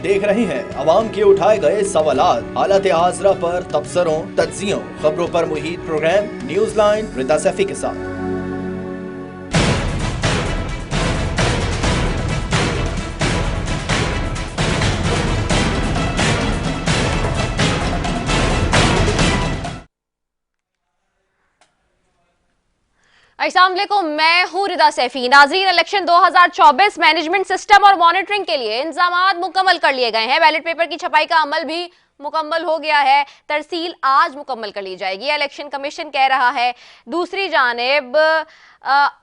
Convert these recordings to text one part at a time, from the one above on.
देख रहे हैं अवाम के उठाए गए सवालात, हालत हाजरा पर तबसरों, तज्जियों, खबरों पर मुहित प्रोग्राम न्यूज लाइन रिदा सैफी के साथ। अस्सलाम वालेकुम, मैं हूं रिदा सैफी। नाज़रीन, इलेक्शन 2024 मैनेजमेंट सिस्टम और मॉनिटरिंग के लिए इंतजामात मुकम्मल कर लिए गए हैं। बैलेट पेपर की छपाई का अमल भी मुकम्मल हो गया है। तरसील आज मुकम्मल कर ली जाएगी, इलेक्शन कमीशन कह रहा है। दूसरी जानिब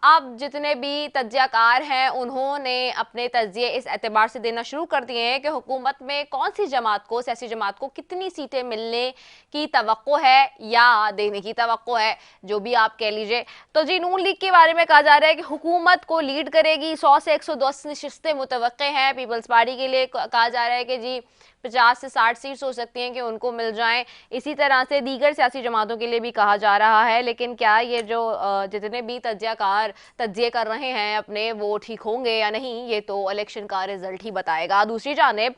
अब जितने भी तज्जियाकार हैं उन्होंने अपने तज्जिए इस एतबार से देना शुरू कर दिए हैं कि हुकूमत में कौन सी जमात को, सियासी जमात को कितनी सीटें मिलने की तवक्को है या देने की तवक्को है, जो भी आप कह लीजिए। तो जी, नून लीग के बारे में कहा जा रहा है कि हुकूमत को लीड करेगी, 100 से 110 नशिस्तें मुतवक्के हैं। पीपल्स पार्टी के लिए कहा जा रहा है कि जी 50 से 60 सीट्स हो सकती हैं कि उनको मिल जाएं। इसी तरह से दीगर सियासी जमातों के लिए भी कहा जा रहा है। लेकिन क्या ये जो जितने भी तज्जियाकार तज्जिए कर रहे हैं अपने, वो ठीक होंगे या नहीं, ये तो इलेक्शन का रिजल्ट ही बताएगा। दूसरी जानिब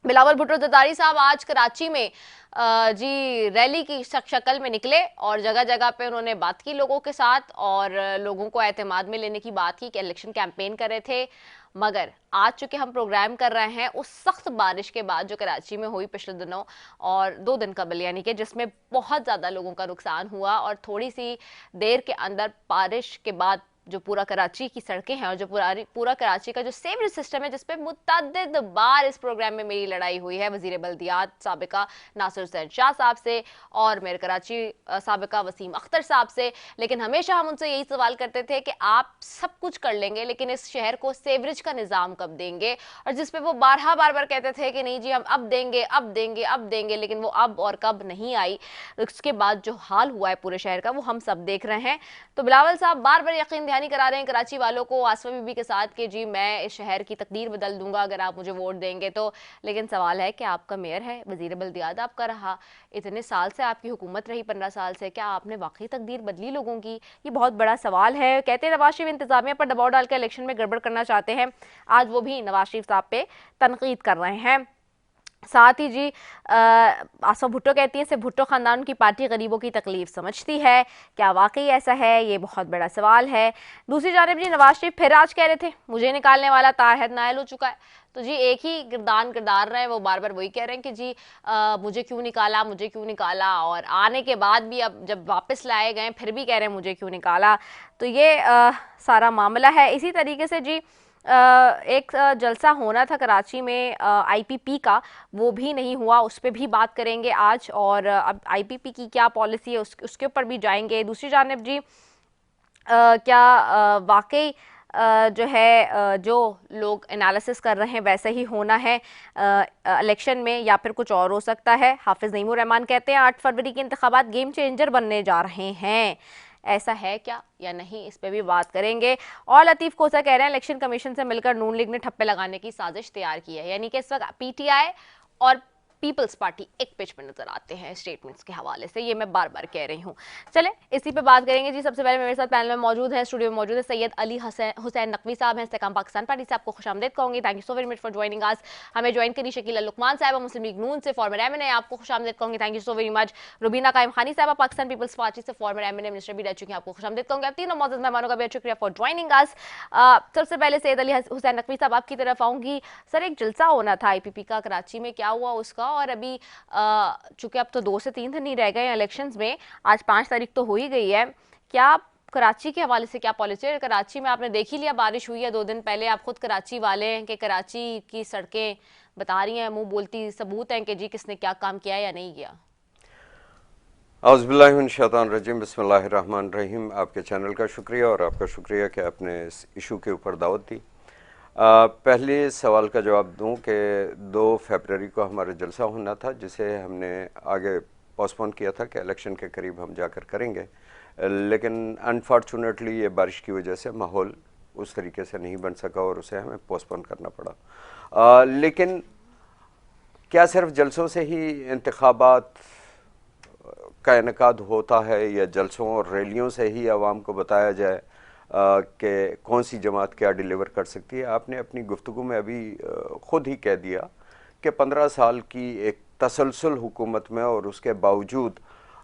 बिलावल भुट्टो जरदारी साहब आज कराची में जी रैली की शक्ल में निकले और जगह जगह पे उन्होंने बात की लोगों के साथ और लोगों को एतमाद में लेने की बात की कि इलेक्शन कैंपेन कर रहे थे। मगर आज चूंकि हम प्रोग्राम कर रहे हैं उस सख्त बारिश के बाद जो कराची में हुई पिछले दिनों और 2 दिन कबल, यानी कि जिसमें बहुत ज़्यादा लोगों का नुकसान हुआ, और थोड़ी सी देर के अंदर बारिश के बाद जो पूरा कराची की सड़कें हैं और जो पूरा कराची का जो सेवरेज सिस्टम है, जिसपे मुतअद्दिद बार इस प्रोग्राम में मेरी लड़ाई हुई है वज़ीर बल्दियात साबिका नासिर हुसैन शाह साहब से और मेयर कराची साबिका वसीम अख्तर साहब से। लेकिन हमेशा हम उनसे यही सवाल करते थे कि आप सब कुछ कर लेंगे लेकिन इस शहर को सेवरेज का निज़ाम कब देंगे, और जिसपे वो बार बार कहते थे कि नहीं जी हम अब देंगे अब देंगे अब देंगे, लेकिन वो अब और कब नहीं आई। उसके बाद जो हाल हुआ है पूरे शहर का वो हम सब देख रहे हैं। तो बिलावल साहब बार बार यकीन दहानी करा रहे हैं कराची वालों को आसमा बीबी के साथ कि जी मैं इस शहर की तकदीर बदल दूंगा अगर आप मुझे वोट देंगे तो। लेकिन सवाल है कि आपका मेयर है, वजीर बल्दियात आपका रहा, इतने साल से आपकी हुकूमत रही, 15 साल से, क्या आपने वाकई तकदीर बदली लोगों की? ये बहुत बड़ा सवाल है। कहते हैं नवाज शरीफ इंतजामिया पर दबाव डालकर इलेक्शन में गड़बड़ करना चाहते हैं। आज वो भी नवाज शरीफ साहब पे तनकीद कर रहे हैं। साथ ही जी आसमा भुट्टो कहती है सिर्फ भुट्टो खानदान की पार्टी गरीबों की तकलीफ समझती है। क्या वाकई ऐसा है? ये बहुत बड़ा सवाल है। दूसरी जानिब जी नवाज शरीफ फिर आज कह रहे थे मुझे निकालने वाला ताहद नायल हो चुका है। तो जी एक ही किरदार रहे हैं, वो बार बार वही कह रहे हैं कि जी मुझे क्यों निकाला, मुझे क्यों निकाला, और आने के बाद भी अब जब वापस लाए गए फिर भी कह रहे हैं मुझे क्यों निकाला। तो ये सारा मामला है। इसी तरीके से जी एक जलसा होना था कराची में आईपीपी का, वो भी नहीं हुआ, उस पर भी बात करेंगे आज। और अब आईपीपी की क्या पॉलिसी है उसके ऊपर भी जाएंगे। दूसरी जानिब जी क्या वाकई जो है जो लोग एनालिसिस कर रहे हैं वैसे ही होना है इलेक्शन में या फिर कुछ और हो सकता है? हाफिज नईमुर रहमान कहते हैं 8 फरवरी के इंतखाबात गेम चेंजर बनने जा रहे हैं। ऐसा है क्या या नहीं, इस पे भी बात करेंगे। और लतीफ़ कोसा कह रहे हैं इलेक्शन कमीशन से मिलकर नून लीग ने ठप्पे लगाने की साजिश तैयार की है। यानी कि इस वक्त पीटीआई और पीपल्स पार्टी एक पेज पर नजर आते हैं स्टेटमेंट्स के हवाले से, ये मैं बार बार कह रही हूँ। चले इसी पे बात करेंगे जी। सबसे पहले मेरे साथ पैनल में मौजूद है, स्टूडियो में मौजूद है सैयद अली हुसैन नकवी साहब हैं, इस्तेकाम पाकिस्तान पार्टी से। आपको खुशामदीद कहूँगी, thank you so very much for joining us. हमें ज्वाइन करी शकीला लुकमान साहब मुस्लिम लीग नून से, फॉर्मर एमएनए, आपको खुशामदीद कहूँगी, thank you so very much. Rubina कायम खानी साहब पाकिस्तान पीपल्स पार्टी से, फॉर्मर एमएनए मिनिस्टर भी रह चुकी हैं, आपको खुशामदीद कहूँगी। अब तीनों मौजूद मेहमानों का बहुत शुक्रिया फॉर ज्वाइनिंग अस। सबसे पहले सैयद अली हुसैन नकवी साहब आपकी तरफ आऊँगी। सर, एक जलसा होना था आईपीपी का कराची में, क्या हुआ उसका? और अभी चूंकि अब तो 2 से 3 दिन ही रह गए इलेक्शंस में, आज 5 तारीख तो हो ही गई है, क्या कराची के हवाले से क्या पॉलिसी है? कराची में आपने देख ही लिया, बारिश हुई है 2 दिन पहले, आप खुद कराची वाले हैं कि कराची की सड़कें बता रही हैं, मुंह बोलती सबूत हैं कि जी किसने क्या काम किया या नहीं किया। औज़ुबिल्लाहि मिन शैतानिर रजीम, बिस्मिल्लाहिर रहमानिर रहीम। आपके चैनल का शुक्रिया और आपका शुक्रिया कि आपने इस इशू के ऊपर दावत दी। पहले सवाल का जवाब दूं कि 2 फरवरी को हमारा जलसा होना था, जिसे हमने आगे पोस्टपोन किया था कि इलेक्शन के करीब हम जाकर करेंगे, लेकिन अनफॉर्चुनेटली ये बारिश की वजह से माहौल उस तरीके से नहीं बन सका और उसे हमें पोस्टपोन करना पड़ा। लेकिन क्या सिर्फ जलसों से ही इंतखाबात का इनेकाद होता है या जलसों और रैलियों से ही आवाम को बताया जाए कि कौन सी जमात क्या डिलीवर कर सकती है? आपने अपनी गुफ्तगू में अभी ख़ुद ही कह दिया कि 15 साल की एक तसलसल हुकूमत में और उसके बावजूद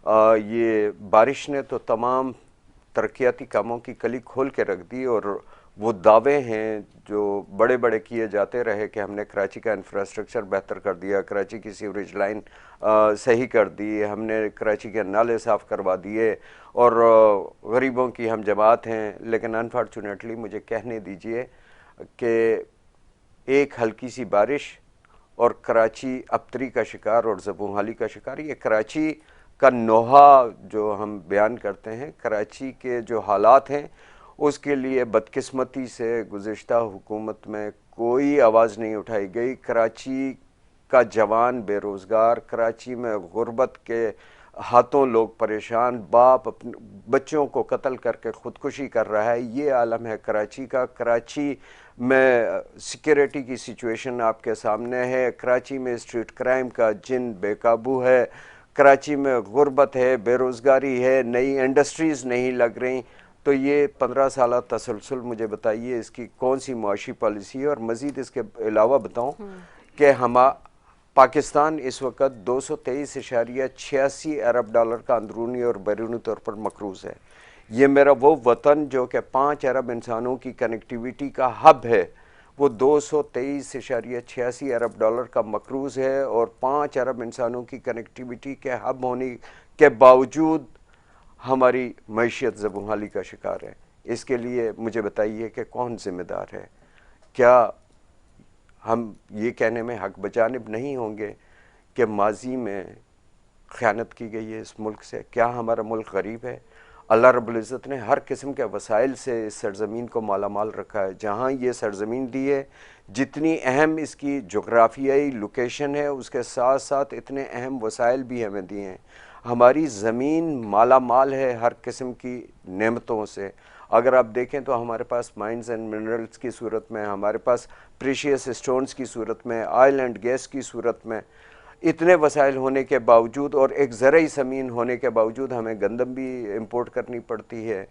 ये बारिश ने तो तमाम तरक्याती कामों की कली खोल के रख दी। और वो दावे हैं जो बड़े बड़े किए जाते रहे कि हमने कराची का इंफ्रास्ट्रक्चर बेहतर कर दिया, कराची की सीवरेज लाइन सही कर दी, हमने कराची के नाले साफ़ करवा दिए और गरीबों की हम जमात हैं। लेकिन अनफॉर्चुनेटली मुझे कहने दीजिए कि एक हल्की सी बारिश और कराची अबतरी का शिकार और ज़बूहाली का शिकार। ये कराची का नोहा जो हम बयान करते हैं, कराची के जो हालात हैं उसके लिए बदकिस्मती से गुज़िश्ता हुकूमत में कोई आवाज़ नहीं उठाई गई। कराची का जवान बेरोज़गार, कराची में गुर्बत के हाथों लोग परेशान, बाप अपने बच्चों को कत्ल करके ख़ुदकुशी कर रहा है, ये आलम है कराची का। कराची में सिक्योरिटी की सिचुएशन आपके सामने है, कराची में स्ट्रीट क्राइम का जिन बेकाबू है, कराची में गुर्बत है, बेरोज़गारी है, नई इंडस्ट्रीज़ नहीं लग रही। तो ये 15 साल तसलसल मुझे बताइए इसकी कौन सी मुआशी पॉलिसी है। और मज़ीद इसके अलावा बताऊँ कि हम पाकिस्तान इस वक्त 223.86 अरब डॉलर का अंदरूनी और बैरूनी तौर पर मकरूज़ है। ये मेरा वो वतन जो कि 5 अरब इंसानों की कनेक्टिविटी का हब है, वो 223.86 अरब डॉलर का मकरूज़ है और 5 अरब इंसानों की कनेक्टिविटी के हब होने के बावजूद हमारी मैशियत ज़बूहाली का शिकार है। इसके लिए मुझे बताइए कि कौन ज़िम्मेदार है? क्या हम ये कहने में हक बजानिब नहीं होंगे कि माजी में ख़यानत की गई है इस मुल्क से? क्या हमारा मुल्क गरीब है? अल्लाह रब्बुल इज़्ज़त ने हर किस्म के वसाइल से इस सरज़मीन को मालामाल रखा है। जहाँ ये सरज़मीन दी है, जितनी अहम इसकी जोग्राफियाई लोकेशन है, उसके साथ साथ इतने अहम वसाइल भी हमें दिए हैं। हमारी ज़मीन मालामाल है हर किस्म की नेमतों से। अगर आप देखें तो हमारे पास माइंस एंड मिनरल्स की सूरत में, हमारे पास प्रीशियस स्टोन्स की सूरत में, ऑयल एंड गैस की सूरत में, इतने वसाइल होने के बावजूद और एक ज़रई ज़मीन होने के बावजूद हमें गंदम भी इंपोर्ट करनी पड़ती है।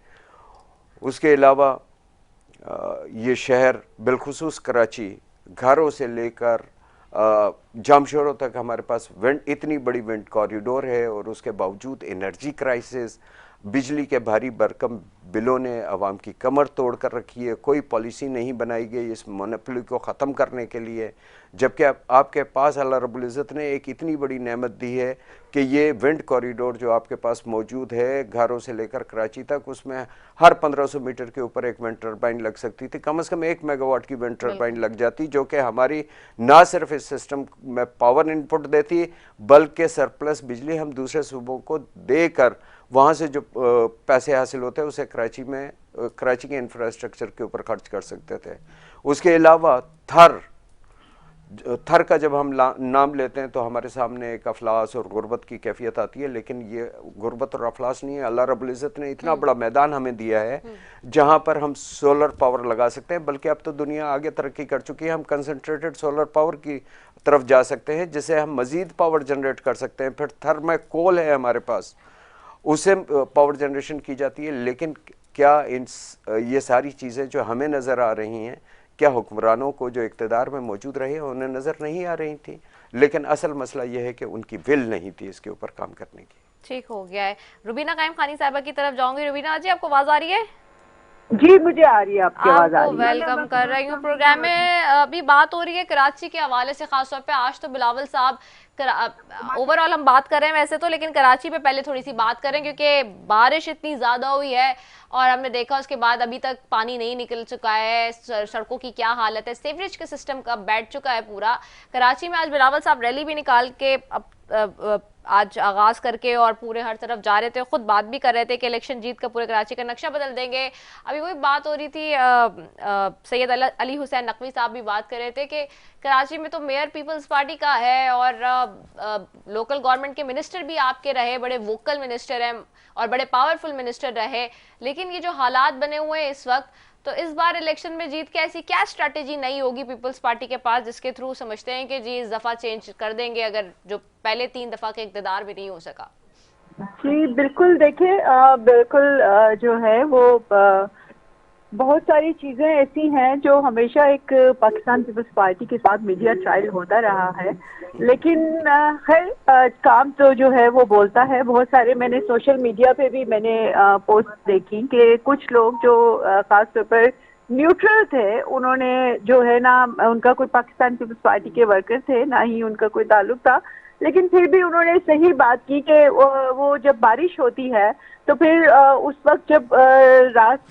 उसके अलावा ये शहर बिलखुसूस कराची घरों से लेकर जामशोरों तक हमारे पास विंड, इतनी बड़ी विंड कॉरिडोर है और उसके बावजूद एनर्जी क्राइसिस, बिजली के भारी भरकम बिलों ने आवाम की कमर तोड़ कर रखी है। कोई पॉलिसी नहीं बनाई गई इस मोनोपोली को ख़त्म करने के लिए, जबकि आपके पास अल्लाह रब्बुल इज़्ज़त ने एक इतनी बड़ी नेमत दी है कि ये विंड कॉरिडोर जो आपके पास मौजूद है घरों से लेकर कराची तक, उसमें हर 1500 मीटर के ऊपर एक विंड टर्बाइन लग सकती थी। कम से कम 1 मेगावाट की विंड टर्बाइन लग जाती, जो कि हमारी ना सिर्फ इस सिस्टम में पावर इनपुट देती बल्कि सरप्लस बिजली हम दूसरे सूबों को देकर वहाँ से जो पैसे हासिल होते हैं उसे कराची के इंफ्रास्ट्रक्चर के ऊपर खर्च कर सकते थे। उसके अलावा थर का जब हम नाम लेते हैं तो हमारे सामने एक अफलास और गुर्बत की कैफियत आती है, लेकिन ये गुर्बत और अफलास नहीं है। अल्लाह रब्बुल इज़्ज़त ने इतना बड़ा मैदान हमें दिया है जहाँ पर हम सोलर पावर लगा सकते हैं, बल्कि अब तो दुनिया आगे तरक्की कर चुकी है, हम कंसंट्रेटेड सोलर पावर की तरफ जा सकते हैं जिससे हम मज़ीद पावर जनरेट कर सकते हैं। फिर थर में कोल है हमारे पास, उसे पावर जनरेशन की जाती है। लेकिन क्या ये सारी चीज़ें जो हमें नज़र आ रही हैं, क्या हुक्मरानों को जो इक़्तिदार में मौजूद रहे उन्हें नज़र नहीं आ रही थी? लेकिन असल मसला यह है कि उनकी विल नहीं थी इसके ऊपर काम करने की। ठीक हो गया है। रुबीना कायम खानी साहिबा की तरफ जाऊंगी। रुबीना जी, आपको आवाज़ आ रही है? जी मुझे आ रही है, आपकी आवाज आ रही है। वेलकम कर रही हूँ प्रोग्राम में। अभी बात हो रही है कराची के हवाले से, खासतौर पे आज तो बिलावल साहब ओवरऑल हम बात कर रहे हैं वैसे तो, लेकिन कराची पे पहले थोड़ी सी बात करें क्योंकि बारिश इतनी ज़्यादा हुई है और हमने देखा उसके बाद अभी तक पानी नहीं निकल चुका है। सड़कों की क्या हालत है, सीवरेज के सिस्टम का बैठ चुका है पूरा। कराची में आज बिलावल साहब रैली भी निकाल के आज आगाज करके और पूरे हर तरफ जा रहे थे, खुद बात भी कर रहे थे कि इलेक्शन जीत कर पूरे कराची का नक्शा बदल देंगे। अभी वही बात हो रही थी, सैयद अली हुसैन नकवी साहब भी बात कर रहे थे कि कराची में तो मेयर पीपल्स पार्टी का है और लोकल गवर्नमेंट के मिनिस्टर भी आपके रहे, बड़े वोकल मिनिस्टर हैं और बड़े पावरफुल मिनिस्टर रहे। लेकिन ये जो हालात बने हुए हैं इस वक्त, तो इस बार इलेक्शन में जीत के ऐसी क्या स्ट्रैटेजी नहीं होगी पीपल्स पार्टी के पास जिसके थ्रू समझते हैं कि जी इस दफा चेंज कर देंगे, अगर जो पहले 3 दफा के इक़्तिदार भी नहीं हो सका? जी बिल्कुल, देखिए बिल्कुल जो है वो बहुत सारी चीजें ऐसी हैं जो हमेशा एक पाकिस्तान पीपल्स पार्टी के साथ मीडिया ट्रायल होता रहा है, लेकिन खैर काम तो जो है वो बोलता है। बहुत सारे मैंने सोशल मीडिया पे भी मैंने पोस्ट देखी कि कुछ लोग जो खास तौर पर न्यूट्रल थे, उन्होंने जो है ना, उनका कोई पाकिस्तान पीपल्स पार्टी के वर्कर थे ना ही उनका कोई ताल्लुक था, लेकिन फिर भी उन्होंने सही बात की कि वो जब बारिश होती है तो फिर उस वक्त जब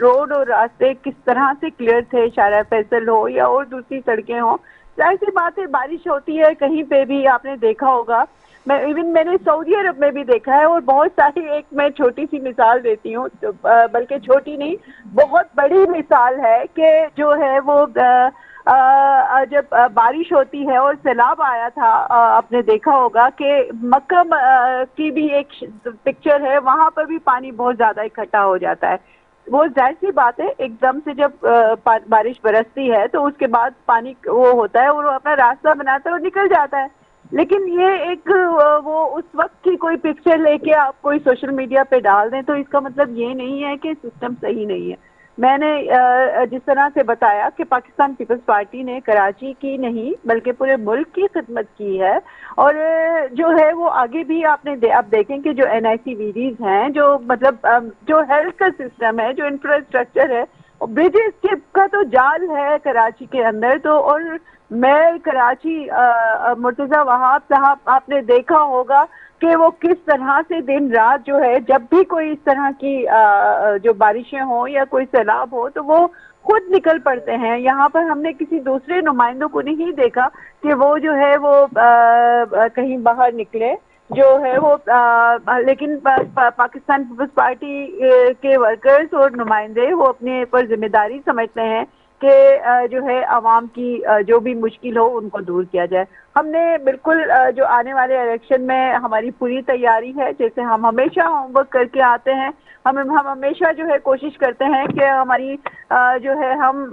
रोड और रास्ते किस तरह से क्लियर थे, शारा फैसल हो या और दूसरी सड़कें हो, जाहिर सी बात है बारिश होती है कहीं पे भी, आपने देखा होगा। मैंने सऊदी अरब में भी देखा है, और बहुत सारी, एक मैं छोटी सी मिसाल देती हूँ, तो, बल्कि छोटी नहीं बहुत बड़ी मिसाल है कि जो है वो जब बारिश होती है और सैलाब आया था, आपने देखा होगा कि मक्का की भी एक पिक्चर है, वहां पर भी पानी बहुत ज्यादा इकट्ठा हो जाता है। वो जाहिर सी बात है, एकदम से जब बारिश बरसती है तो उसके बाद पानी वो होता है और वो अपना रास्ता बनाता है और निकल जाता है। लेकिन ये एक वो उस वक्त की कोई पिक्चर लेके आप कोई सोशल मीडिया पे डाल दें तो इसका मतलब ये नहीं है कि सिस्टम सही नहीं है। मैंने जिस तरह से बताया कि पाकिस्तान पीपल्स पार्टी ने कराची की नहीं बल्कि पूरे मुल्क की खिदमत की है, और जो है वो आगे भी आप देखें कि जो NICVDs हैं, जो मतलब जो हेल्थ का सिस्टम है, जो इंफ्रास्ट्रक्चर है, ब्रिजेस का तो जाल है कराची के अंदर। तो और मैं कराची मुर्तजा वहाब साहब, आपने देखा होगा कि वो किस तरह से दिन रात जो है, जब भी कोई इस तरह की जो बारिशें हो या कोई सैलाब हो तो वो खुद निकल पड़ते हैं। यहाँ पर हमने किसी दूसरे नुमाइंदों को नहीं देखा कि वो जो है वो कहीं बाहर निकले, जो है वो लेकिन पाकिस्तान पीपल्स पार्टी के वर्कर्स और नुमाइंदे वो अपने पर जिम्मेदारी समझते हैं कि जो है आवाम की जो भी मुश्किल हो उनको दूर किया जाए। हमने बिल्कुल जो आने वाले इलेक्शन में हमारी पूरी तैयारी है, जैसे हम हमेशा होमवर्क करके आते हैं, हम हमेशा जो है कोशिश करते हैं कि हमारी जो है हम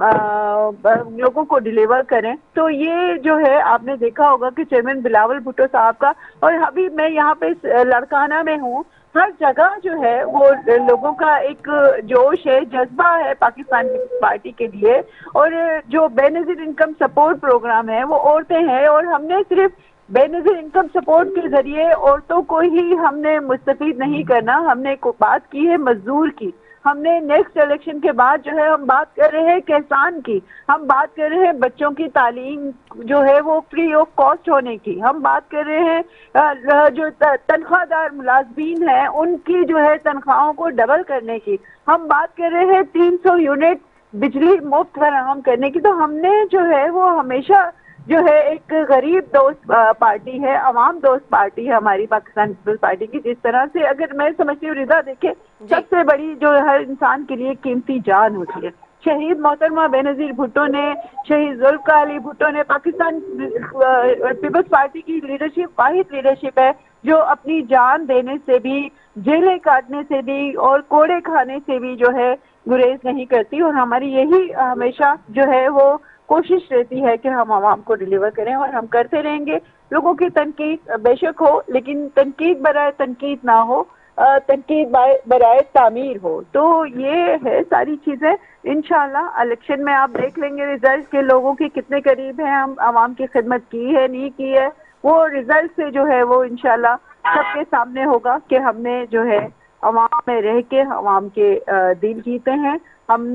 लोगों को डिलीवर करें। तो ये जो है आपने देखा होगा कि चेयरमैन बिलावल भुट्टो साहब का, और अभी मैं यहाँ पे लड़काना में हूँ, हर जगह जो है वो लोगों का एक जोश है, जज्बा है पाकिस्तान पीपल्स पार्टी के लिए। और जो बेनजीर इनकम सपोर्ट प्रोग्राम है वो औरतें हैं, और हमने सिर्फ बेनजीर इनकम सपोर्ट के जरिए औरतों को ही हमने मुस्तफीद नहीं करना, हमने बात की है मजदूर की। हमने नेक्स्ट इलेक्शन के बाद जो है हम बात कर रहे हैं किसान की, हम बात कर रहे हैं बच्चों की तालीम जो है वो फ्री ऑफ कॉस्ट होने की, हम बात कर रहे हैं जो तनख्वाहदार मुलाजमीन हैं उनकी जो है तनख्वाहों को डबल करने की, हम बात कर रहे हैं 300 यूनिट बिजली मुफ्त फराहम करने की। तो हमने जो है वो हमेशा जो है एक गरीब दोस्त पार्टी है, अवाम दोस्त पार्टी है हमारी पाकिस्तान पीपल्स पार्टी की। जिस तरह से अगर मैं समझती हूँ रिदा, देखे सबसे बड़ी जो हर इंसान के लिए कीमती जान होती है। शहीद मोहतरमा बेनजीर भुट्टो ने, शहीद जुल्फ़िकार अली भुट्टो ने, पाकिस्तान पीपल्स पार्टी की लीडरशिप वाहिद लीडरशिप है जो अपनी जान देने से भी, जेलें काटने से भी और कोड़े खाने से भी जो है गुरेज नहीं करती। और हमारी यही हमेशा जो है वो कोशिश रहती है कि हम आवाम को डिलीवर करें, और हम करते रहेंगे। लोगों की तनकीद बेशक हो, लेकिन तनकीद बराए तनकीद ना हो, तनकीद बराए तामीर हो। तो ये है सारी चीजें। इंशाल्लाह इलेक्शन में आप देख लेंगे रिजल्ट के लोगों के कितने करीब हैं, हम आवाम की खिदमत की है नहीं की है, वो रिजल्ट से जो है वो इंशाल्लाह सबके सामने होगा कि हमने जो है अवाम में रह के अवाम के दिल जीते हैं। हम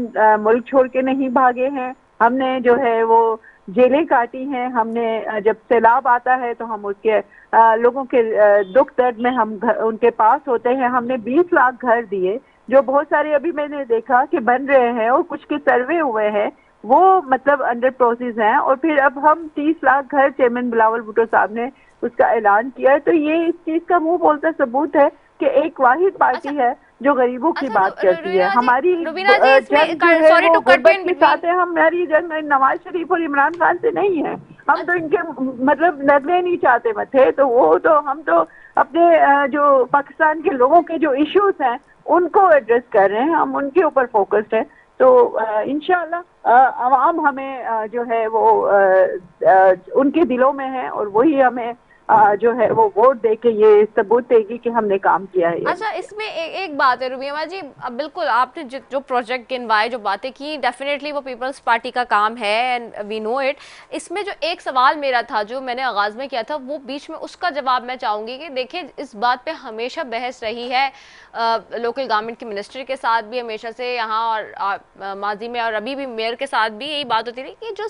मुल्क छोड़ के नहीं भागे हैं, हमने जो है वो जेलें काटी हैं, हमने जब सैलाब आता है तो हम उसके लोगों के दुख दर्द में हम उनके पास होते हैं। हमने 20 लाख घर दिए, जो बहुत सारे अभी मैंने देखा कि बन रहे हैं और कुछ के सर्वे हुए हैं, वो मतलब अंडर प्रोसेस हैं। और फिर अब हम 30 लाख घर चेयरमैन बिलावल भुट्टो साहब ने उसका ऐलान किया है। तो ये इस चीज का मुंह बोलता सबूत है कि एक वाहिद पार्टी है जो गरीबों की बात करती है। हमारी हमारी जंग नवाज शरीफ और इमरान खान से नहीं है, हम तो इनके मतलब लगने नहीं चाहते थे। तो वो तो हम तो अपने जो पाकिस्तान के लोगों के जो इश्यूज हैं उनको एड्रेस कर रहे हैं, हम उनके ऊपर फोकस्ड है। तो इंशाल्लाह अवाम हमें जो है वो उनके दिलों में है और वही हमें जो है वो वोट दे के ये सबूत देगी कि हमने काम किया है। अच्छा, इसमें एक बात है रुबिया जी, अब बिल्कुल आपने जो प्रोजेक्ट गिनवाए, जो बातें की, डेफिनेटली वो पीपल्स पार्टी का काम है एंड वी नो इट। इसमें जो एक सवाल मेरा था जो मैंने आगाज़ में किया था, वो बीच में उसका जवाब मैं चाहूँगी कि देखिए इस बात पे हमेशा बहस रही है लोकल गवर्नमेंट के मिनिस्टर के साथ भी हमेशा से यहाँ, और माजी में और अभी भी मेयर के साथ भी यही बात होती रही कि जो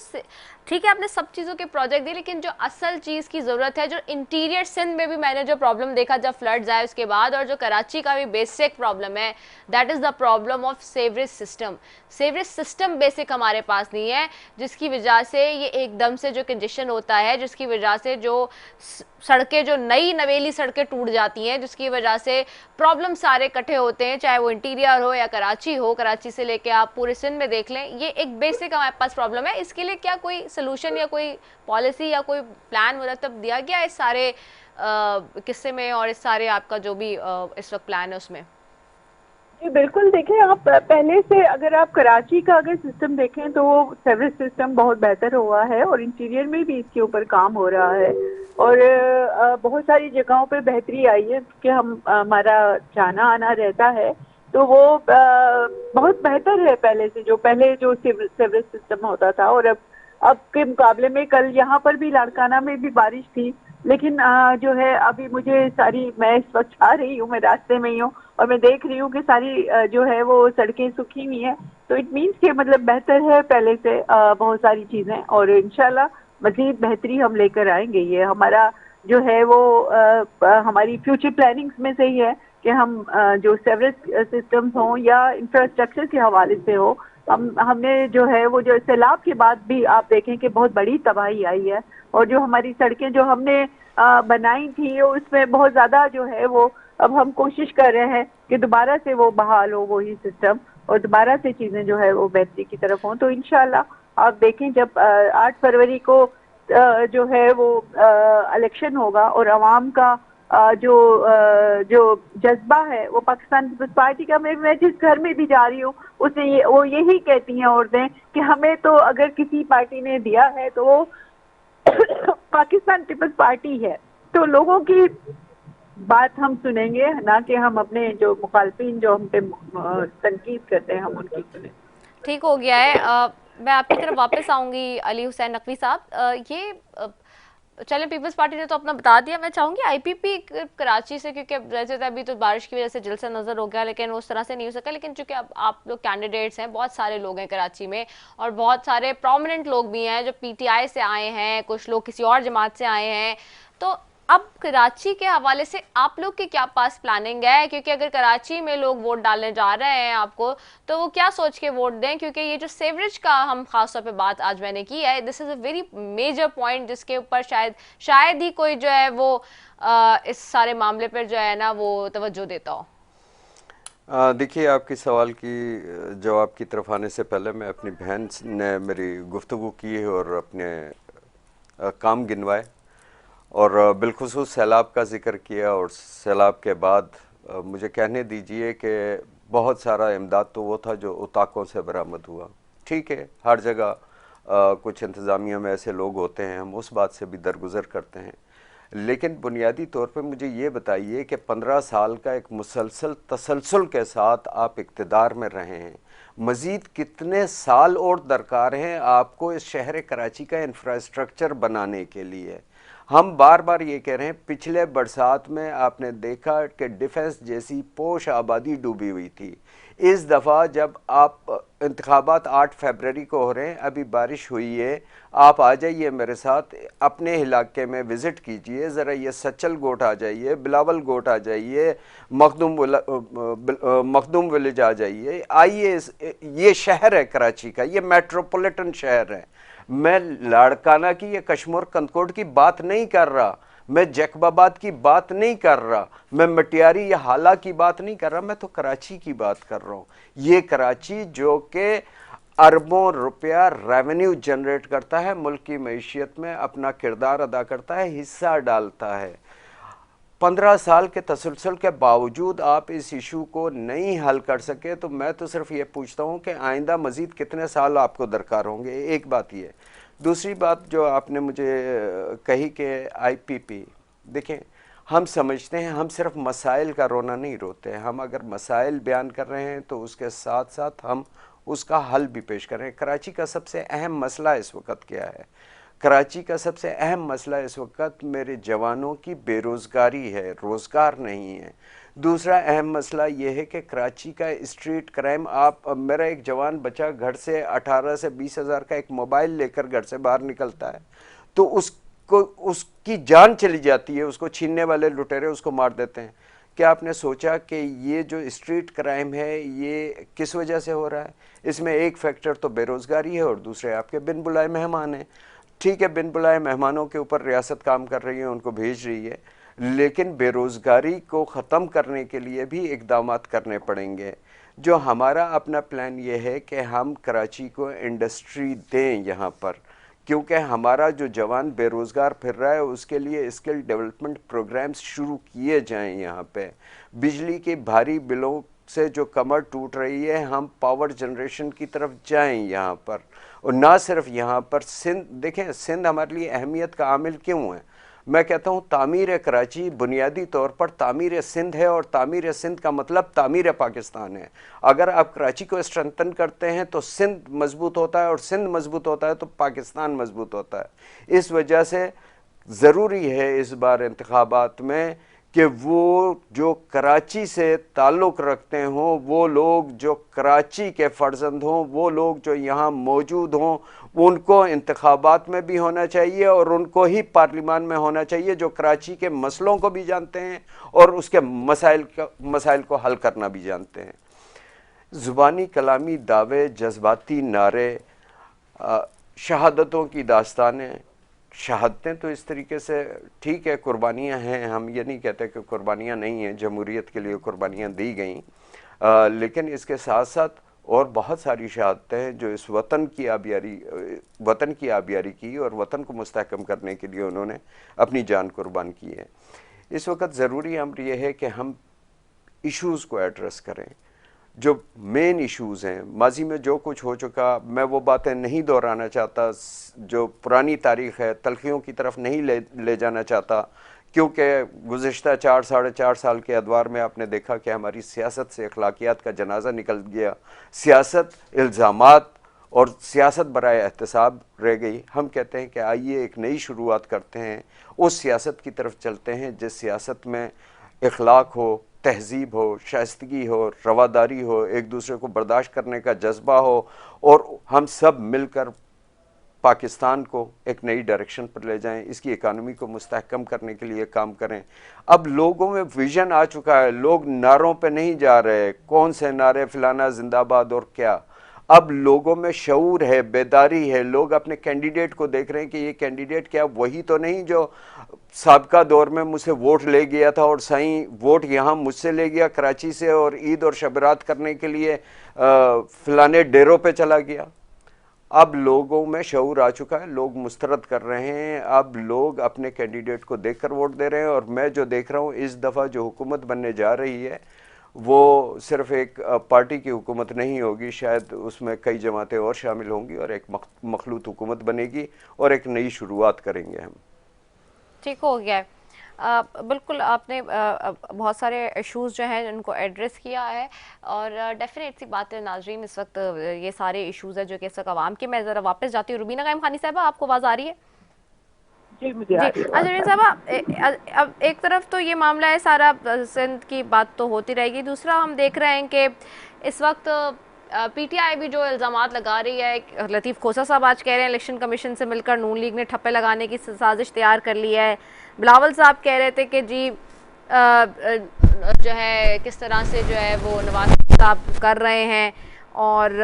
ठीक है आपने सब चीज़ों के प्रोजेक्ट दिए, लेकिन जो असल चीज़ की ज़रूरत है, जो इंटीरियर सिंध में भी मैंने जो प्रॉब्लम देखा जब फ्लड्स आए उसके बाद, और जो कराची का भी बेसिक प्रॉब्लम है, that is the problem of sewerage system. Sewerage system basic हमारे पास नहीं है, जिसकी वजह से ये एकदम से जो कंजेशन होता है, जिसकी वजह से जो सड़कें, जो नई नवेली सड़कें टूट जाती हैं, जिसकी वजह से प्रॉब्लम सारे इकट्ठे होते हैं, चाहे वो इंटीरियर हो या कराची हो, कराची से लेके आप पूरे सिंध में देख लें, ये एक बेसिक हमारे पास प्रॉब्लम है। इसके लिए क्या कोई सोल्यूशन या कोई पॉलिसी या कोई प्लान मुरतब दिया गया इस सारे किस्से में, और इस सारे आपका जो भी इस वक्त प्लान है उसमें? जी बिल्कुल, देखिए आप पहले से अगर आप कराची का अगर सिस्टम देखें तो वो सर्विस सिस्टम बहुत बेहतर हुआ है और इंटीरियर में भी इसके ऊपर काम हो रहा है, और बहुत सारी जगहों पे बेहतरी आई है कि हम हमारा जाना आना रहता है तो वो बहुत बेहतर है पहले से, जो पहले जो सर्विस सिस्टम होता था। और अब के मुकाबले में कल यहाँ पर भी लाड़काना में भी बारिश थी, लेकिन जो है अभी मुझे मैं इस वक्त आ रही हूँ, मैं रास्ते में ही हूँ और मैं देख रही हूँ कि सारी जो है वो सड़कें सूखी हुई हैं, तो इट मीन्स कि मतलब बेहतर है पहले से बहुत सारी चीज़ें, और इंशाल्लाह मजीद बेहतरी हम लेकर आएंगे। ये हमारा जो है वो हमारी फ्यूचर प्लानिंग्स में से ही है कि हम जो सीवरेज सिस्टम्स हों या इंफ्रास्ट्रक्चर के हवाले से हो, हमने जो है वो जो सैलाब के बाद भी आप देखें कि बहुत बड़ी तबाही आई है, और जो हमारी सड़कें जो हमने बनाई थी उसमें बहुत ज़्यादा जो है वो अब हम कोशिश कर रहे हैं कि दोबारा से वो बहाल हो वही सिस्टम, और दोबारा से चीज़ें जो है वो बेहतरी की तरफ हों। तो इंशाल्लाह आप देखें जब 8 फरवरी को जो है वो इलेक्शन होगा और आवाम का जो जज्बा है वो पाकिस्तान पीपल्स पार्टी का, मैं जिस घर में भी जा रही हूँ उसने वो यही कहती हैं औरतें कि हमें तो अगर किसी पार्टी ने दिया है तो वो पाकिस्तान पीपल्स पार्टी है, तो लोगों की बात हम सुनेंगे, ना कि हम अपने जो मुखालफिन जो हम पे तनकीद करते हैं हम उनकी सुने। ठीक हो गया है। मैं आपकी तरफ वापस आऊंगी अली हुसैन नकवी साहब। ये चलें, पीपल्स पार्टी ने तो अपना बता दिया, मैं चाहूंगी आईपीपी कराची से, क्योंकि वैसे तो अभी तो बारिश की वजह से जलसा नजर हो गया, लेकिन उस तरह से नहीं हो सका, लेकिन चूंकि अब आप लोग कैंडिडेट्स हैं, बहुत सारे लोग हैं कराची में और बहुत सारे प्रोमिनेंट लोग भी हैं जो पीटीआई से आए हैं, कुछ लोग किसी और जमात से आए हैं, तो अब कराची के हवाले से आप लोग की क्या पास प्लानिंग है? क्योंकि अगर कराची में लोग वोट डालने जा रहे हैं आपको, तो वो क्या सोच के वोट दें? क्योंकि ये जो सीवरेज का हम खास तौर पे बात आज मैंने की है, this is a very major point, जिसके ऊपर शायद ही कोई जो है वो इस सारे मामले पर जो है ना वो तवज्जो देता हो। देखिए, आपके सवाल की जवाब की तरफ आने से पहले मैं अपनी बहन ने मेरी गुफ्तगू की और अपने काम गिनवाए और बिलखुसूस सैलाब का जिक्र किया, और सैलाब के बाद मुझे कहने दीजिए कि बहुत सारा इमदाद तो वो था जो उताकों से बरामद हुआ। ठीक है, हर जगह कुछ इंतज़ामिया में ऐसे लोग होते हैं, हम उस बात से भी दरगुजर करते हैं, लेकिन बुनियादी तौर पे मुझे ये बताइए कि 15 साल का एक मुसलसल तसलसल के साथ आप इक़्तिदार में रहे हैं, मज़ीद कितने साल और दरकार हैं आपको इस शहर कराची का इंफ्रास्ट्रक्चर बनाने के लिए? हम बार बार ये कह रहे हैं, पिछले बरसात में आपने देखा कि डिफेंस जैसी पोश आबादी डूबी हुई थी। इस दफ़ा जब आप इंतखाबात 8 फरवरी को हो रहे हैं, अभी बारिश हुई है, आप आ जाइए मेरे साथ, अपने इलाके में विज़िट कीजिए, ज़रा ये सच्चल गोट आ जाइए, बिलावल गोट आ जाइए, मखदूम विलेज आ जाइए, आइए। ये शहर है कराची का, ये मेट्रोपॉलिटन शहर है। मैं लाड़काना की या कश्मीर कंदकोट की बात नहीं कर रहा, मैं जैकबाबाद की बात नहीं कर रहा, मैं मटियारी या हाला की बात नहीं कर रहा, मैं तो कराची की बात कर रहा हूँ। ये कराची जो कि अरबों रुपया रेवेन्यू जनरेट करता है, मुल्क की मईशियत में अपना किरदार अदा करता है, हिस्सा डालता है। 15 साल के तसलसल के बावजूद आप इस इशू को नहीं हल कर सके, तो मैं तो सिर्फ ये पूछता हूँ कि आइंदा मज़ीद कितने साल आपको दरकार होंगे। एक बात ये। दूसरी बात जो आपने मुझे कही कि आईपीपी, देखें, हम समझते हैं हम सिर्फ मसाइल का रोना नहीं रोते हैं, हम अगर मसाइल बयान कर रहे हैं तो उसके साथ साथ हम उसका हल भी पेश कर रहे हैं। कराची का सबसे अहम मसला इस वक्त क्या है? कराची का सबसे अहम मसला इस वक्त मेरे जवानों की बेरोज़गारी है, रोज़गार नहीं है। दूसरा अहम मसला ये है कि कराची का स्ट्रीट क्राइम, मेरा एक जवान बच्चा घर से 18 से 20 हज़ार का एक मोबाइल लेकर घर से बाहर निकलता है तो उसकी जान चली जाती है, उसको छीनने वाले लुटेरे उसको मार देते हैं। क्या आपने सोचा कि ये जो स्ट्रीट क्राइम है ये किस वजह से हो रहा है? इसमें एक फैक्टर तो बेरोज़गारी है और दूसरे आपके बिन बुलाए मेहमान हैं। ठीक है, बिन बुलाए मेहमानों के ऊपर रियासत काम कर रही है, उनको भेज रही है, लेकिन बेरोज़गारी को ख़त्म करने के लिए भी इक़दामात करने पड़ेंगे। जो हमारा अपना प्लान ये है कि हम कराची को इंडस्ट्री दें यहाँ पर, क्योंकि हमारा जो जवान बेरोज़गार फिर रहा है उसके लिए स्किल डेवलपमेंट प्रोग्राम्स शुरू किए जाएं। यहाँ पे बिजली के भारी बिलों से जो कमर टूट रही है, हम पावर जनरेशन की तरफ जाएं यहाँ पर। और ना सिर्फ यहाँ पर, सिंध देखें, सिंध हमारे लिए अहमियत का आमिल क्यों है? मैं कहता हूँ तामीर कराची बुनियादी तौर पर तामीर सिंध है, और तामीर सिंध का मतलब तामीर पाकिस्तान है। अगर आप कराची को स्ट्रेंथन करते हैं तो सिंध मजबूत होता है, और सिंध मजबूत होता है तो पाकिस्तान मजबूत होता है। इस वजह से ज़रूरी है इस बार इंतखाबात में कि वो जो कराची से ताल्लुक़ रखते हों, वो लोग जो कराची के फ़र्जंद हों, वो लोग जो यहाँ मौजूद हों, उनको इंतखाबात में भी होना चाहिए और उनको ही पार्लिमान में होना चाहिए, जो कराची के मसलों को भी जानते हैं और उसके मसाइल को हल करना भी जानते हैं। ज़ुबानी कलामी दावे, जज्बाती नारे, शहादतों की दास्तानें, शहादतें तो इस तरीके से ठीक है, कुर्बानियाँ हैं, हम ये नहीं कहते कि कुर्बानियाँ नहीं हैं, जमहूरियत के लिए कुर्बानियाँ दी गई, लेकिन इसके साथ साथ और बहुत सारी शहादतें हैं जो इस वतन की आबियारी की और वतन को मुस्तहकम करने के लिए उन्होंने अपनी जान कुर्बान की है। इस वक्त ज़रूरी अमर यह है कि हम इश्यूज़ को एड्रेस करें, जो मेन इश्यूज़ हैं। माजी में जो कुछ हो चुका, मैं वो बातें नहीं दोहराना चाहता, जो पुरानी तारीख़ है तलखियों की तरफ नहीं ले जाना चाहता, क्योंकि गुज़िश्ता 4-4.5 साल के अदवार में आपने देखा कि हमारी सियासत से अखलाकियात का जनाजा निकल गया। सियासत इल्ज़ामात और सियासत बराए एहतसाब रह गई। हम कहते हैं कि आइए एक नई शुरुआत करते हैं, उस सियासत की तरफ चलते हैं जिस सियासत में इखलाक हो, तहज़ीब हो, शाइस्तगी हो, रवादारी हो, एक दूसरे को बर्दाश्त करने का जज्बा हो, और हम सब मिलकर पाकिस्तान को एक नई डायरेक्शन पर ले जाएं, इसकी इकानमी को मुस्तहकम करने के लिए काम करें। अब लोगों में विजन आ चुका है, लोग नारों पे नहीं जा रहे, कौन से नारे, फलाना जिंदाबाद और क्या। अब लोगों में शऊर है, बेदारी है, लोग अपने कैंडिडेट को देख रहे हैं कि ये कैंडिडेट क्या वही तो नहीं जो साबका दौर में मुझसे वोट ले गया था, और साईं वोट यहाँ मुझसे ले गया कराची से, और ईद और शबरात करने के लिए फलाने डेरों पे चला गया। अब लोगों में शऊर आ चुका है, लोग मुस्तरद कर रहे हैं, अब लोग अपने कैंडिडेट को देखकर वोट दे रहे हैं। और मैं जो देख रहा हूँ इस दफ़ा जो हुकूमत बनने जा रही है वो सिर्फ एक पार्टी की हुकूमत नहीं होगी, शायद उसमें कई जमातें और शामिल होंगी और एक मखलूत हुकूमत बनेगी और एक नई शुरुआत करेंगे हम। ठीक हो गया है। बिल्कुल आपने बहुत सारे इश्यूज़ जो हैं उनको एड्रेस किया है, और डेफिनेट सी बात है नाज़रीन, इस वक्त ये सारे इश्यूज़ है जो कि इस वक्त आवाम के। मैं ज़रा वापस जाती हूँ रुबीना कायम खानी साहबा, आपको आवाज़ आ रही है? जी मुझे आ रही है। अच्छा रुबीना साहबा, अब एक तरफ तो ये मामला है सारा, सिंध की बात तो होती रहेगी, दूसरा हम देख रहे हैं कि इस वक्त पीटीआई भी जो इल्ज़ामात लगा रही है, लतीफ़ खोसा साहब आज कह रहे हैं इलेक्शन कमीशन से मिलकर नून लीग ने ठप्पे लगाने की साजिश तैयार कर ली है। बिलावल साहब कह रहे थे कि जी जो है किस तरह से जो है वो नवाज साहब कर रहे हैं और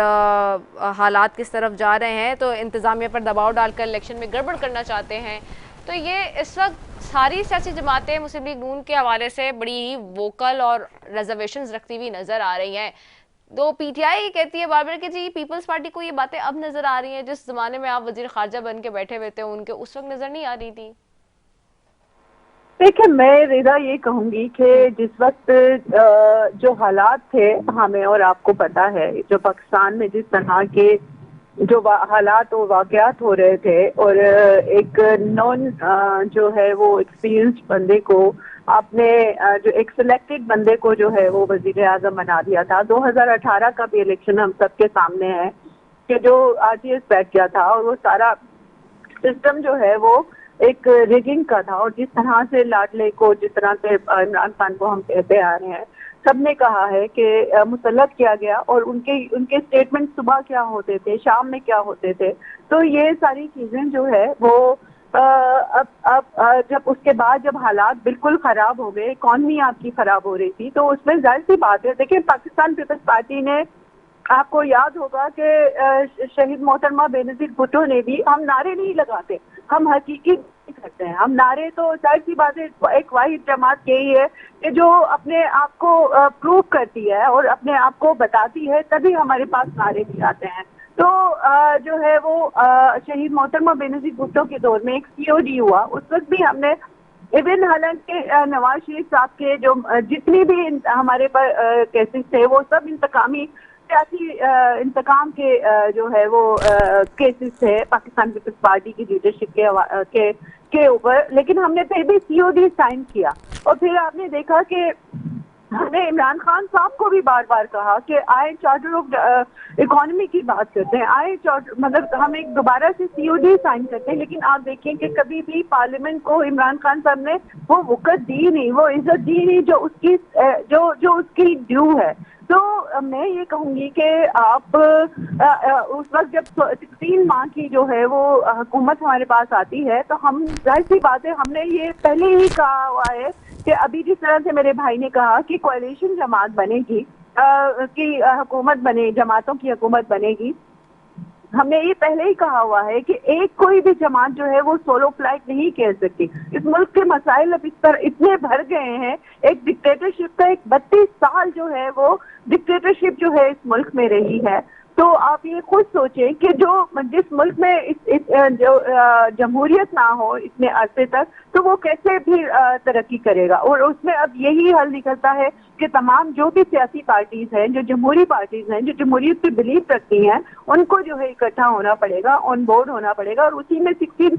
हालात किस तरफ जा रहे हैं, तो इंतज़ामिया पर दबाव डालकर इलेक्शन में गड़बड़ करना चाहते हैं। तो ये इस वक्त सारी सियासी जमातें मुस्लिम लीग नून के हवाले से बड़ी ही वोकल और रिजर्वेशंस रखती हुई नज़र आ रही हैं। तो पीटीआई कहती है बार बार कि जी पीपल्स पार्टी को ये बातें अब नज़र आ रही हैं, जिस ज़माने में आप वज़ीर ख़ारजा बन के बैठे हुए थे उनके उस वक्त नज़र नहीं आ रही थी। देखिए, मैं रिदा ये कहूंगी कि जिस वक्त जो हालात थे हमें और आपको पता है, जो पाकिस्तान में जिस तरह के जो हालात और वाकयात हो रहे थे, और एक नॉन जो है वो एक्सपीरियंस्ड बंदे को आपने जो एक सिलेक्टेड बंदे को जो है वो वजीर आजम बना दिया था। 2018 का भी इलेक्शन हम सबके सामने है कि जो आरटीएस बैठ गया था और वो सारा सिस्टम जो है वो एक रिगिंग का था। और जिस तरह से लाडले को, जिस तरह से इमरान खान को हम कहते आ रहे हैं, सबने कहा है कि मुसल्लत किया गया, और उनके स्टेटमेंट सुबह क्या होते थे, शाम में क्या होते थे। तो ये सारी चीजें जो है वो अब जब उसके बाद जब हालात बिल्कुल खराब हो गए, इकॉनमी आपकी खराब हो रही थी, तो उसमें जाहिर सी बात है। देखिए, पाकिस्तान पीपल्स पार्टी ने, आपको याद होगा कि शहीद मोहतरमा बेनजीर भुट्टो ने भी, हम नारे नहीं लगाते, हम हकीकी करते हैं। हम नारे तो जाहिर सी बात है, एक वाहिद जमात यही है कि जो अपने आप को प्रूव करती है और अपने आप को बताती है, तभी हमारे पास नारे भी आते हैं। तो जो है वो शहीद मोहतरमा बेनजीर भुट्टो के दौर में एक सीओडी हुआ, उस वक्त भी हमने इवन हालांकि नवाज शरीफ साहब के जो जितनी भी हमारे पर केसेस थे, वो सब इंतकामी सियासी इंतकाम के जो है वो केसेस थे पाकिस्तान पीपल्स पार्टी की लीडरशिप के ऊपर, लेकिन हमने फिर भी सीओडी साइन किया। और फिर आपने देखा कि हमने इमरान खान साहब को भी बार बार कहा कि आए चार्टर ऑफ इकोनॉमी की बात करते हैं, आए चार्टर, मतलब हम एक दोबारा से सीओडी साइन करते हैं। लेकिन आप देखिए कि कभी भी पार्लियामेंट को इमरान खान साहब ने वो वक़्त दी नहीं, वो इज्जत दी नहीं जो उसकी जो उसकी ड्यू है। तो मैं ये कहूंगी कि आप उस वक्त जब 16 माह की जो है वो हुकूमत हमारे पास आती है, तो हम, जाहिर सी बात है, हमने ये पहले ही कहा हुआ है कि अभी जिस तरह से मेरे भाई ने कहा कि कोalition जमात बनेगी, कि हुकूमत बने, जमातों की हुकूमत बनेगी, हमने ये पहले ही कहा हुआ है कि एक कोई भी जमात जो है वो सोलो फ्लाइट नहीं कह सकती। इस मुल्क के मसाइल अब इस पर इतने भर गए हैं, एक डिक्टेटरशिप का, एक 32 साल जो है वो डिक्टेटरशिप जो है इस मुल्क में रही है। तो आप ये खुद सोचें कि जिस मुल्क में जो जमहूरियत ना हो इतने अरसे तक, तो वो कैसे भी तरक्की करेगा। और उसमें अब यही हल निकलता है कि तमाम जो भी सियासी पार्टीज हैं, जो जमहूरी पार्टीज हैं, जो जमहूरियत पे बिलीव रखती हैं, उनको जो है इकट्ठा होना पड़ेगा, ऑन बोर्ड होना पड़ेगा। और उसी में 16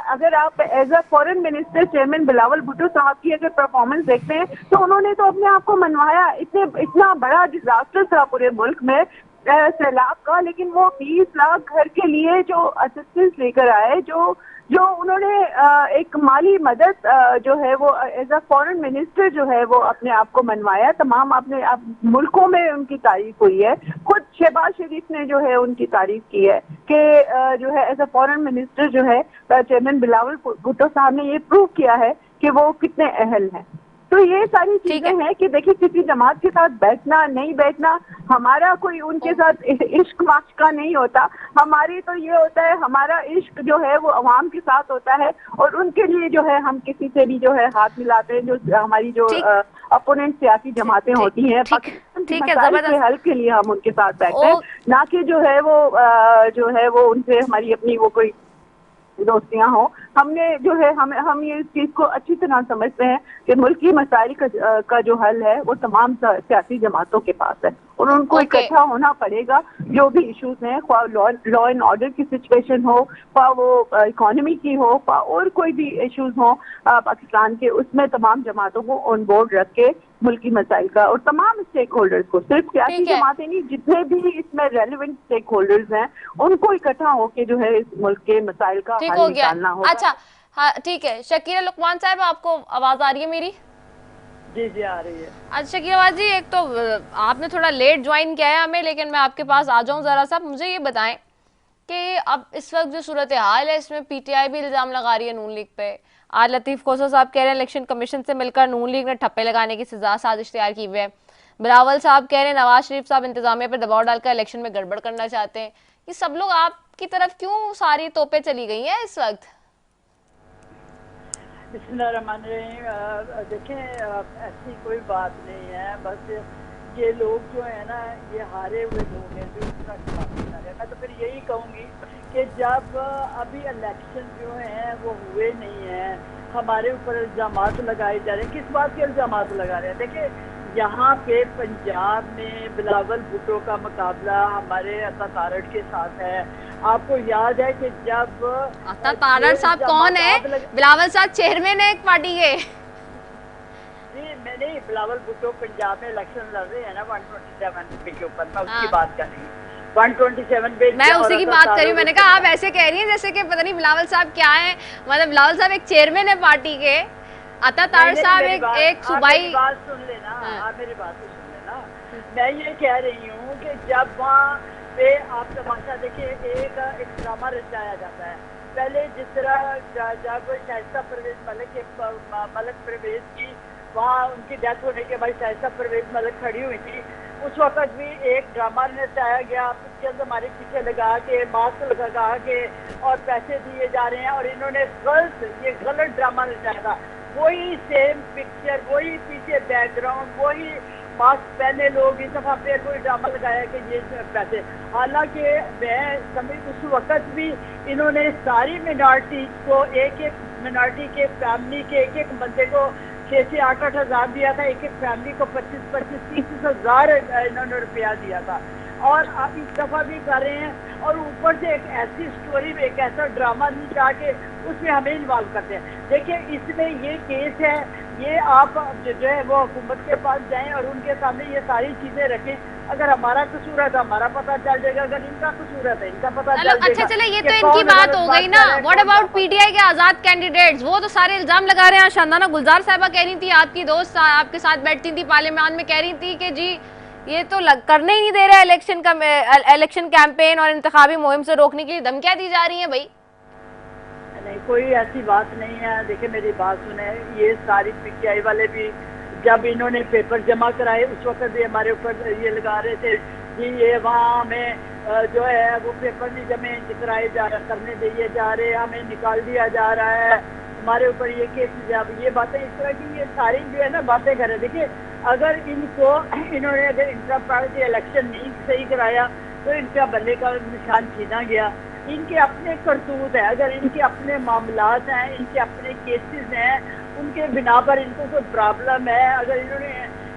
अगर आप as a foreign minister chairman Bilawal Bhutto साहब की अगर परफॉर्मेंस देखते हैं, तो उन्होंने तो अपने आप को मनवाया। इतना बड़ा डिजास्टर था पूरे मुल्क में सैलाब का, लेकिन वो 20 लाख घर के लिए जो असिस्टेंस लेकर आए, जो उन्होंने एक माली मदद जो है वो एज अ फॉरेन मिनिस्टर जो है वो अपने आप को मनवाया। तमाम अपने आप मुल्कों में उनकी तारीफ हुई है। खुद शहबाज शरीफ ने जो है उनकी तारीफ की है कि जो है एज अ फॉरेन मिनिस्टर जो है चेयरमैन बिलावल भुट्टो साहब ने ये प्रूव किया है कि वो कितने अहल हैं। तो ये सारी चीजें हैं कि देखिए, किसी जमात के साथ बैठना नहीं बैठना, हमारा कोई उनके साथ इश्क माश्क का नहीं होता। हमारी तो ये होता है, हमारा इश्क जो है वो अवाम के साथ होता है, और उनके लिए जो है हम किसी से भी जो है हाथ मिलाते हैं। जो हमारी जो अपोनेंट सियासी जमातें होती हैं, मसाइल के हल के लिए हम उनके साथ बैठते हैं, ना कि जो है वो उनसे हमारी अपनी वो कोई दोस्तियां हो। हमने जो है हम ये इस चीज को अच्छी तरह समझते हैं कि मुल्की मसाइल का जो हल है वो तमाम सियासी जमातों के पास है, और उनको इकट्ठा होना पड़ेगा। जो भी इश्यूज हैं, लॉ एंड ऑर्डर की सिचुएशन हो, वो इकोनॉमी की हो, और कोई भी इश्यूज हो पाकिस्तान के, उसमें तमाम जमातों को ऑन बोर्ड रख के मुल्की मसाइल का, और तमाम स्टेक होल्डर्स को, सिर्फ सियासी जमातें नहीं, जितने भी इसमें रेलिवेंट स्टेक होल्डर्स हैं, उनको इकट्ठा होके जो है इस मुल्क के मसाइल का हल निकालना होगा। अच्छा, हाँ ठीक है। शकीरा लुकमान साहब, आपको आवाज आ रही है मेरी? जी जी आ रही है। अच्छा शकीरा जी, एक तो आपने थोड़ा लेट ज्वाइन किया है हमें, लेकिन मैं आपके पास आ जाऊं जरा सा। मुझे ये बताएं कि अब इस वक्त जो सूरत हाल है, इसमें पीटीआई भी इल्जाम लगा रही है नून लीग पे। आज लतीफ खोसा साहब कह रहे हैं इलेक्शन कमीशन से मिलकर नून लीग ने ठप्पे लगाने की साजिश तैयार की हुई है। बिलावल साहब कह रहे हैं नवाज शरीफ साहब इंतजामिया पर दबाव डालकर इलेक्शन में गड़बड़ करना चाहते हैं। ये सब लोग आपकी तरफ क्यों सारी तोपें चली गई हैं इस वक्त? बिस्मिल्लाहिर्रहमानिर्रहीम। देखें, ऐसी कोई बात नहीं है, बस ये लोग जो है ना, ये हारे हुए लोग हैं जो इस तरह की बातें कर रहे हैं। मैं तो फिर यही कहूँगी कि जब अभी इलेक्शन जो हैं वो हुए नहीं हैं, हमारे ऊपर इल्जामात लगाए जा रहे हैं। किस बात के इल्जामात लगा रहे हैं? देखिए, यहाँ पे पंजाब में बिलावल भुट्टो का मुकाबला हमारे अता तारड़ के साथ है। आपको याद है कि जब अता तारड़ साहब कौन है? बिलावल साहब चेयरमैन है एक पार्टी के। जी मैंने बिलावल भुट्टो पंजाब में इलेक्शन लड़ रहे हैं ना 127 पे के ऊपर, मैं उसकी बात कर रही हूँ 127 पे। मैं उसी की बात कर रही हूँ। मैंने कहा आप ऐसे कह रही हैं जैसे कि पता नहीं बिलावल साहब क्या है, मतलब बिलावल साहब एक चेयरमैन है पार्टी के, अता तारड़ साहब एक सूबाई। बात सुन लेना, आप मेरी बात तो सुन लेना। मैं ये कह रही हूँ कि जब वहाँ पे आप तमाशा देखिए, एक ड्रामा रचाया जाता है। पहले जिस तरह जब शाइस्ता परवेज मलिक परवेज की वहाँ उनकी डेथ होने के बाद शाइस्ता परवेज मलिक खड़ी हुई थी, उस वक्त भी एक ड्रामा रचाया गया, उसके अंदर हमारे पीछे लगा के मास्क लगा के और पैसे दिए जा रहे हैं, और इन्होंने ये गलत ड्रामा रचाया था। वही सेम पिक्चर, वही पीछे बैकग्राउंड, वही मास्क पहने लोग, इस दफा फिर कोई ड्रामा लगाया कि ये पैसे। हालांकि मैं समझ उस वक्त भी इन्होंने सारी मिनॉरिटीज को, एक एक मिनॉरिटी के फैमिली के एक बंदे को 6 से 8 हज़ार दिया था, एक फैमिली को 25-25, 30 हज़ार इन्होंने रुपया दिया था, और आप इस दफा भी कर रहे हैं। और ऊपर से एक ऐसी स्टोरी में एक ऐसा ड्रामा निकाल के उसमें हमें इन्वॉल्व करते हैं। देखिए इसमें ये केस है, ये आप जो है वो हुकूमत के पास जाएं और उनके सामने ये सारी चीजें रखें। अगर हमारा कसूर है तो हमारा पता चल जाएगा, अगर इनका कसूर है तो इनका पता चल जाएगा। अच्छा चले, ये तो इनकी बात हो गई ना। व्हाट अबाउट पीटीआई के आजाद कैंडिडेट्स? वो तो सारे इल्जाम लगा रहे हैं। शानदाना गुलजार साहिबा कह रही थी, आपकी दोस्त आपके साथ बैठती थी पार्लियामेंट में, कह रही थी कि जी ये तो करने ही नहीं दे रहे इलेक्शन कैंपेन और इंतखाबी मुहिम से रोकने के लिए धमकियां दी जा रही हैं। भाई नहीं, कोई ऐसी बात नहीं है। देखिए मेरी बात सुने, ये सारी पीटीआई वाले भी जब इन्होंने पेपर जमा कराए उस वक्त भी हमारे ऊपर ये लगा रहे थे कि ये वहाँ हमें जो है वो पेपर नहीं जमे कराए करने दिए जा रहे, हमें निकाल दिया जा रहा है, हमारे ऊपर ये केस जब ये बातें इस तरह की ये सारी जो है ना बातें कर रहे। देखिए अगर इन्होंने अगर इंटर पार्टी इलेक्शन नहीं सही कराया तो इनका बल्ले का निशान छीना गया। इनके अपने करतूत है, अगर इनके अपने मामलात हैं, इनके अपने केसेस हैं, उनके बिना पर इनको कोई प्रॉब्लम है। अगर इन्होंने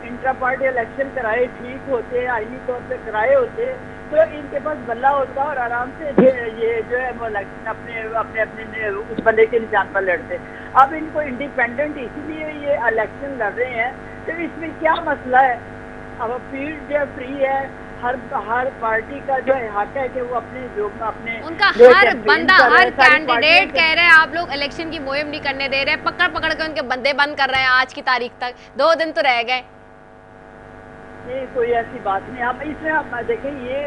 इंटर पार्टी इलेक्शन कराए ठीक होते, आईनी तौर पे कराए होते तो इनके पास बल्ला होता और आराम से ये जो है वो इलेक्शन अपने उस बल्ले के निशान पर लड़ते। अब इनको इंडिपेंडेंट इसीलिए ये इलेक्शन लड़ रहे हैं, तो इसमें क्या मसला है? अब फील्ड जो फ्री है, हर पार्टी का जो है हक है कि वो अपने उनका हर बंदा, हर कैंडिडेट कह रहे हैं आप लोग इलेक्शन की मुहिम नहीं करने दे रहे, पकड़ के उनके बंदे बंद कर रहे हैं। आज की तारीख तक 2 दिन तो रह गए। नहीं, कोई ऐसी बात नहीं। हम इसमें आप देखें, ये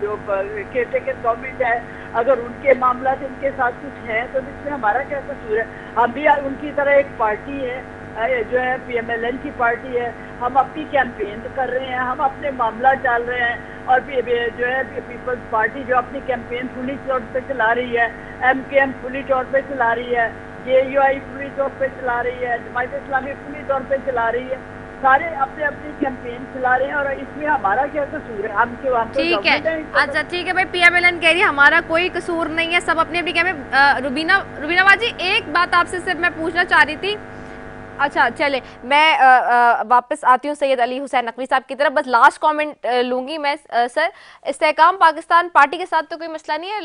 जो केयरटेकर गवर्नमेंट है, अगर उनके मामला से उनके साथ कुछ है तो इसमें हमारा क्या कसूर है? हम भी उनकी तरह एक पार्टी है जो है PMLN की पार्टी है, हम अपनी कैंपेन कर रहे हैं, हम अपने मामला चल रहे हैं, और जो है पीपल्स पार्टी जो अपनी कैंपेन खुली तौर पे चला रही है, MKM खुली तौर पे चला रही है, JUI खुली तौर पे चला रही है, जमात इस्लामी खुली तौर पे चला रही है, सारे अपने अपनी कैंपेन चला रहे हैं, और इसमें हमारा क्या कसूर है? हम क्यों? हम ठीक है, अच्छा ठीक है भाई, PMLN कह रही है हमारा कोई कसूर नहीं है, सब अपनी अपनी कैंपेन। रुबीना बाजी, एक बात आपसे सिर्फ मैं पूछना चाह रही थी। अच्छा चले, मैं वापस आती हूँ सैयद अली हुसैन नकवी साहब की तरफ। बस लास्ट कमेंट लूंगी मैं। सर, इस्तेहकाम पाकिस्तान पार्टी के साथ तो कोई मसला नहीं है,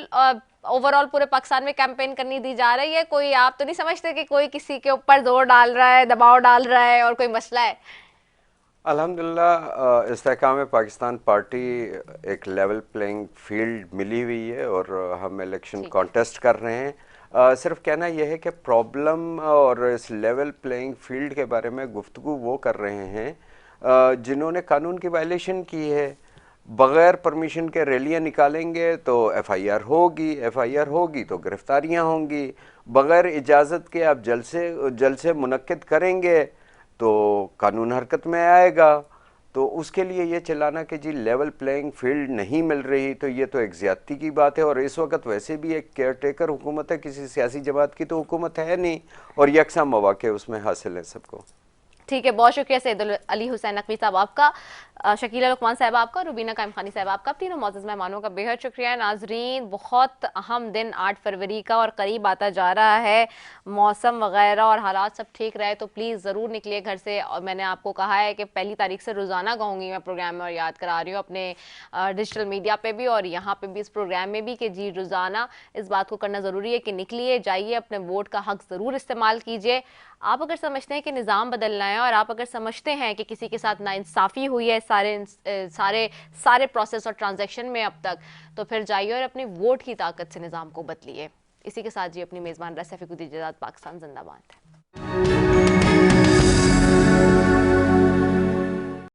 ओवरऑल पूरे पाकिस्तान में कैंपेन करनी दी जा रही है, कोई आप तो नहीं समझते कि कोई किसी के ऊपर जोर डाल रहा है, दबाव डाल रहा है और कोई मसला है? अल्हम्दुलिल्लाह इस्तेहकाम पाकिस्तान पार्टी एक लेवल प्लेइंग फील्ड मिली हुई है और हम इलेक्शन कॉन्टेस्ट कर रहे हैं। सिर्फ कहना यह है कि प्रॉब्लम और इस लेवल प्लेइंग फील्ड के बारे में गुफ्तगू वो कर रहे हैं जिन्होंने कानून की वायलेशन की है। बग़ैर परमिशन के रैलियां निकालेंगे तो FIR होगी तो गिरफ्तारियां होंगी। बग़ैर इजाज़त के आप जलसे मुनक्किद करेंगे तो कानून हरकत में आएगा। तो उसके लिए ये चिल्लाना कि जी लेवल प्लेइंग फील्ड नहीं मिल रही, तो ये तो एक ज़्यादती की बात है। और इस वक्त वैसे भी एक केयरटेकर हुकूमत है, किसी सियासी जमात की तो हुकूमत है नहीं, और यकसा मौक़े उसमें हासिल है सबको। ठीक है, बहुत शुक्रिया सैयद अली हुसैन नकवी साहब आपका, शकीला लुकमान साहब आपका, रुबीना कायम खानी साहब आपका, तीनों मौजूद मेहमानों का बेहद शुक्रिया। नाजरीन, बहुत अहम दिन 8 फरवरी का और करीब आता जा रहा है, मौसम वगैरह और हालात सब ठीक रहे तो प्लीज़ ज़रूर निकलिए घर से। और मैंने आपको कहा है कि 1 तारीख से रोज़ाना कहूँगी मैं प्रोग्राम में, और याद करा रही हूँ अपने डिजिटल मीडिया पे भी और यहाँ पे भी इस प्रोग्राम में भी कि जी रोज़ाना इस बात को करना ज़रूरी है कि निकलिए, जाइए, अपने वोट का हक ज़रूर इस्तेमाल कीजिए। आप अगर समझते हैं कि निज़ाम बदलना है और आप अगर समझते हैं कि किसी के साथ नाइंसाफ़ी हुई है सारे प्रोसेस और ट्रांजैक्शन में अब तक, तो फिर जाइए और अपनी वोट की ताकत से निज़ाम को बदलिए। इसी के साथ जी अपनी मेज़बान रसफ़ी को दीजिए इजाज़त। पाकिस्तान जिंदाबाद।